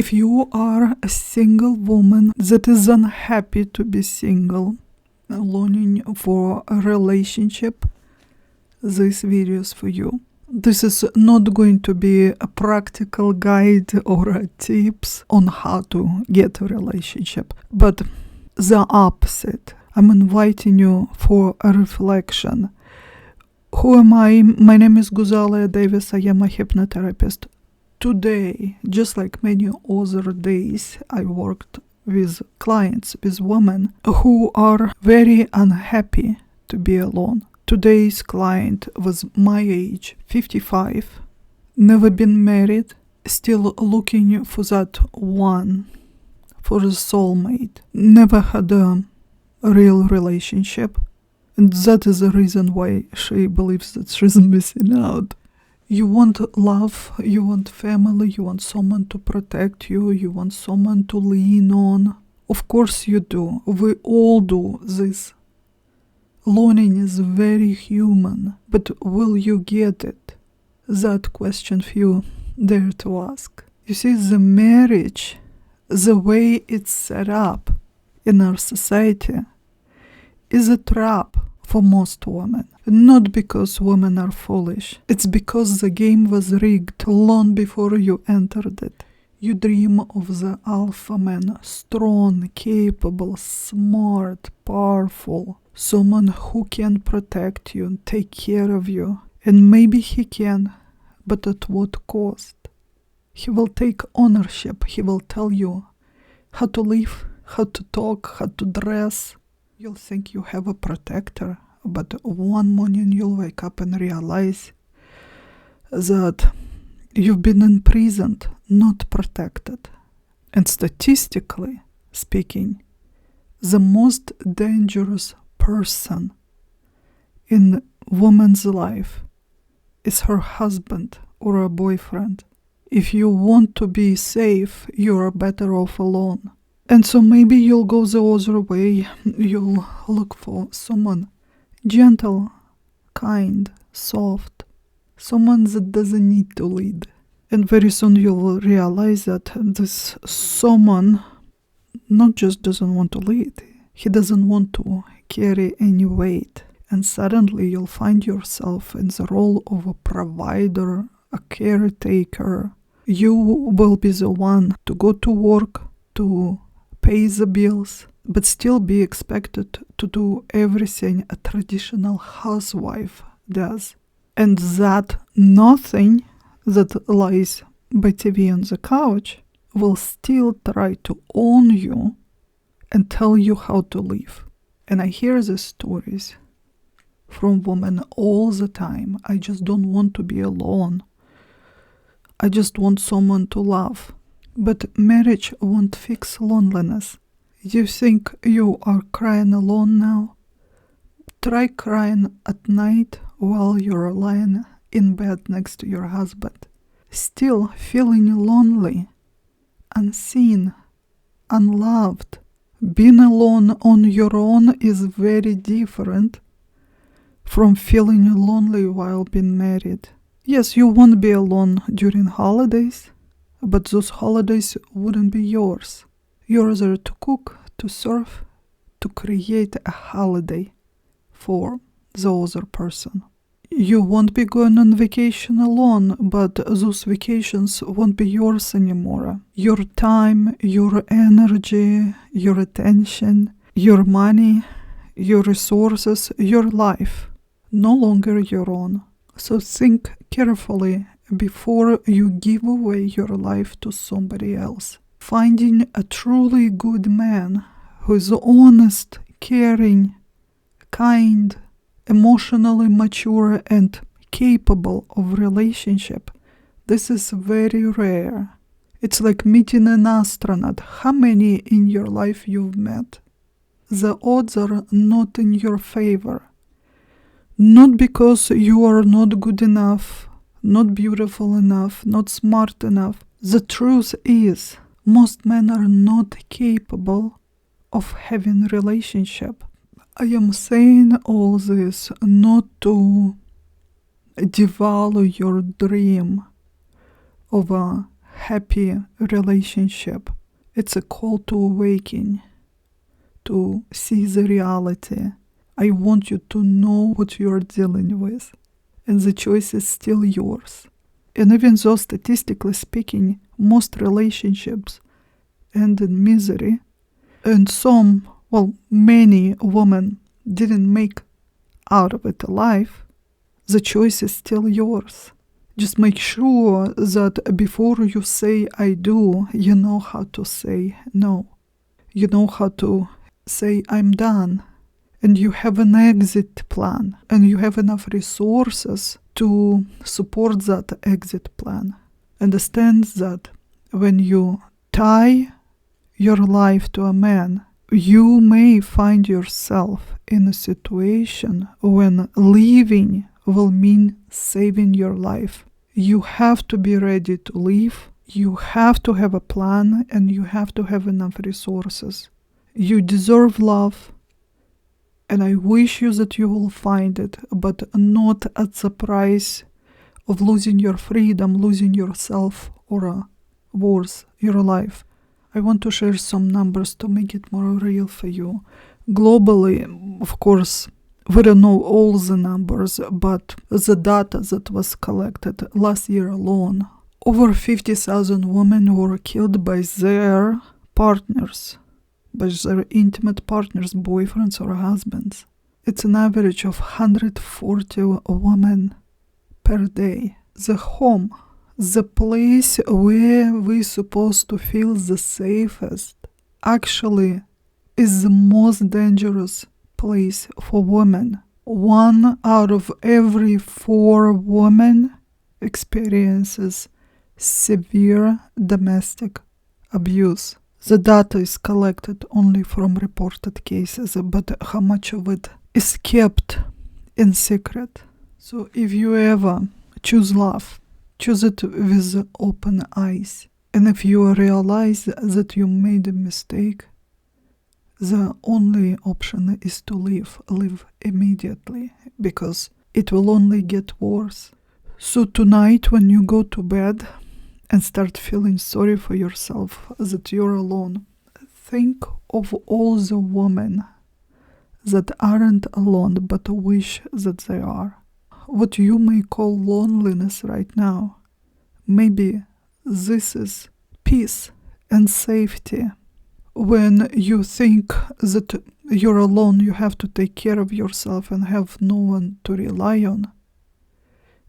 If you are a single woman that is unhappy to be single, longing for a relationship, this video is for you. This is not going to be a practical guide or tips on how to get a relationship, but the opposite. I'm inviting you for a reflection. Who am I? My name is Guzalia Davis. I am a hypnotherapist. Today, just like many other days, I worked with clients, with women who are very unhappy to be alone. Today's client was my age, 55, never been married, still looking for that one, for a soulmate, never had a real relationship, and that is the reason why she believes that she's missing out. You want love, you want family, you want someone to protect you, you want someone to lean on. Of course you do. We all do this. Longing is very human, but will you get it? That question for you dare to ask. You see, the marriage, the way it's set up in our society, is a trap for most women. Not because women are foolish. It's because the game was rigged long before you entered it. You dream of the alpha man, strong, capable, smart, powerful, someone who can protect you and take care of you. And maybe he can, but at what cost? He will take ownership. He will tell you how to live, how to talk, how to dress. You'll think you have a protector, but one morning you'll wake up and realize that you've been imprisoned, not protected. And statistically speaking, the most dangerous person in woman's life is her husband or a boyfriend. If you want to be safe, you're better off alone. And so maybe you'll go the other way. You'll look for someone gentle, kind, soft, someone that doesn't need to lead. And very soon you will realize that this someone not just doesn't want to lead, he doesn't want to carry any weight. And suddenly you'll find yourself in the role of a provider, a caretaker. You will be the one to go to work, to pay the bills, but still be expected to do everything a traditional housewife does. And that nothing that lies by TV on the couch will still try to own you and tell you how to live. And I hear these stories from women all the time. I just don't want to be alone. I just want someone to love. But marriage won't fix loneliness. You think you are crying alone now? Try crying at night while you're lying in bed next to your husband. Still feeling lonely, unseen, unloved. Being alone on your own is very different from feeling lonely while being married. Yes, you won't be alone during holidays, but those holidays wouldn't be yours. You're there to cook, to serve, to create a holiday for the other person. You won't be going on vacation alone, but those vacations won't be yours anymore. Your time, your energy, your attention, your money, your resources, your life, no longer your own. So think carefully before you give away your life to somebody else. Finding a truly good man who is honest, caring, kind, emotionally mature and capable of relationship, this is very rare. It's like meeting an astronaut. How many in your life you've met? The odds are not in your favor. Not because you are not good enough, not beautiful enough, not smart enough. The truth is, most men are not capable of having a relationship. I am saying all this not to devalue your dream of a happy relationship. It's a call to awaken, to see the reality. I want you to know what you are dealing with, and the choice is still yours. And even though statistically speaking, most relationships end in misery, and many women didn't make out of it alive, the choice is still yours. Just make sure that before you say I do, you know how to say no. You know how to say I'm done. And you have an exit plan. And you have enough resources to support that exit plan. Understand that when you tie your life to a man, you may find yourself in a situation when leaving will mean saving your life. You have to be ready to leave. You have to have a plan, and you have to have enough resources. You deserve love, and I wish you that you will find it, but not at the price of losing your freedom, losing yourself, or worse, your life. I want to share some numbers to make it more real for you. Globally, of course, we don't know all the numbers, but the data that was collected last year alone, over 50,000 women were killed by their partners, by their intimate partners, boyfriends or husbands. It's an average of 140 women per day. The home, the place where we're supposed to feel the safest, actually is the most dangerous place for women. 1 out of every 4 women experiences severe domestic abuse. The data is collected only from reported cases, but how much of it is kept in secret? So if you ever choose love, choose it with open eyes. And if you realize that you made a mistake, the only option is to leave immediately, because it will only get worse. So tonight when you go to bed and start feeling sorry for yourself that you're alone, think of all the women that aren't alone but wish that they are. What you may call loneliness right now, maybe this is peace and safety. When you think that you're alone, you have to take care of yourself and have no one to rely on.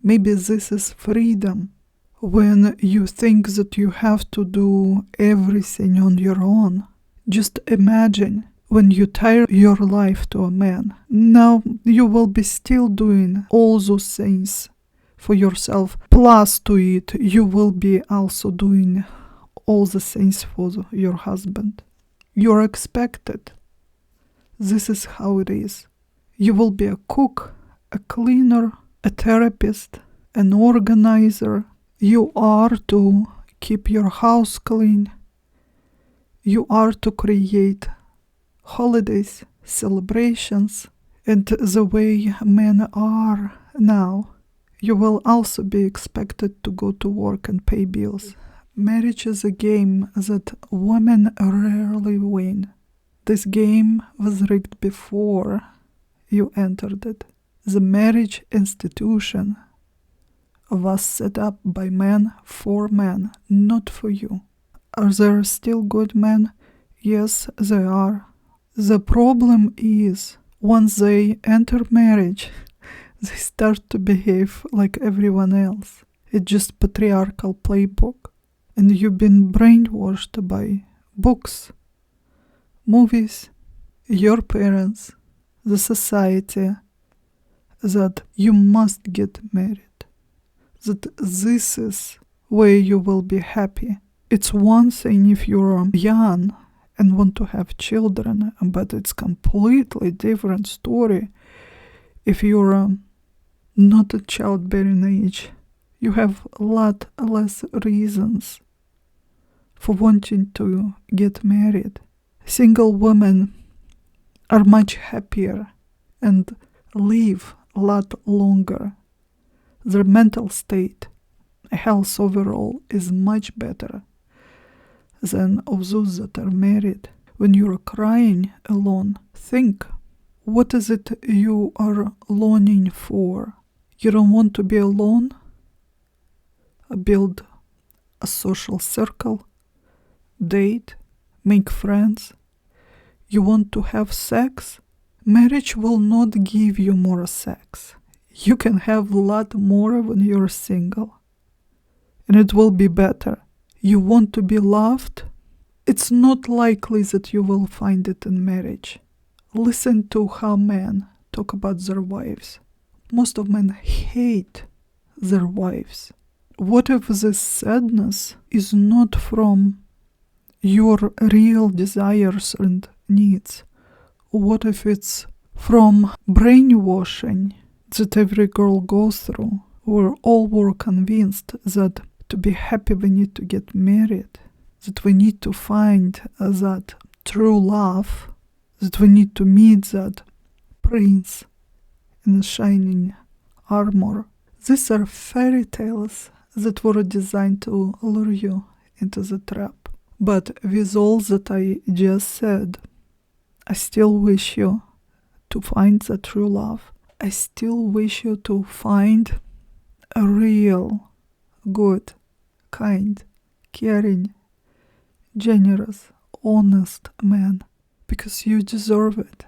Maybe this is freedom. When you think that you have to do everything on your own, just imagine when you tie your life to a man. Now you will be still doing all those things for yourself. Plus to it, you will be also doing all the things for your husband. You're expected. This is how it is. You will be a cook, a cleaner, a therapist, an organizer. You are to keep your house clean. You are to create holidays, celebrations, and the way men are now. You will also be expected to go to work and pay bills. Marriage is a game that women rarely win. This game was rigged before you entered it. The marriage institution was set up by men for men, not for you. Are there still good men? Yes, there are. The problem is, once they enter marriage, they start to behave like everyone else. It's just patriarchal playbook. And you've been brainwashed by books, movies, your parents, the society, that you must get married. That this is where you will be happy. It's one thing if you're young and want to have children, but it's completely different story if you're not at childbearing age. You have a lot less reasons for wanting to get married. Single women are much happier and live a lot longer. Their mental state health overall is much better than of those that are married. When you're crying alone, think, what is it you are longing for? You don't want to be alone? Build a social circle, date, make friends. You want to have sex? Marriage will not give you more sex. You can have a lot more when you're single. And it will be better. You want to be loved? It's not likely that you will find it in marriage. Listen to how men talk about their wives. Most of men hate their wives. What if this sadness is not from your real desires and needs? What if it's from brainwashing that every girl goes through, where all were convinced that to be happy we need to get married, that we need to find that true love, that we need to meet that prince in shining armor. These are fairy tales that were designed to lure you into the trap. But with all that I just said, I still wish you to find the true love. I still wish you to find a real, good, kind, caring, generous, honest man, because you deserve it.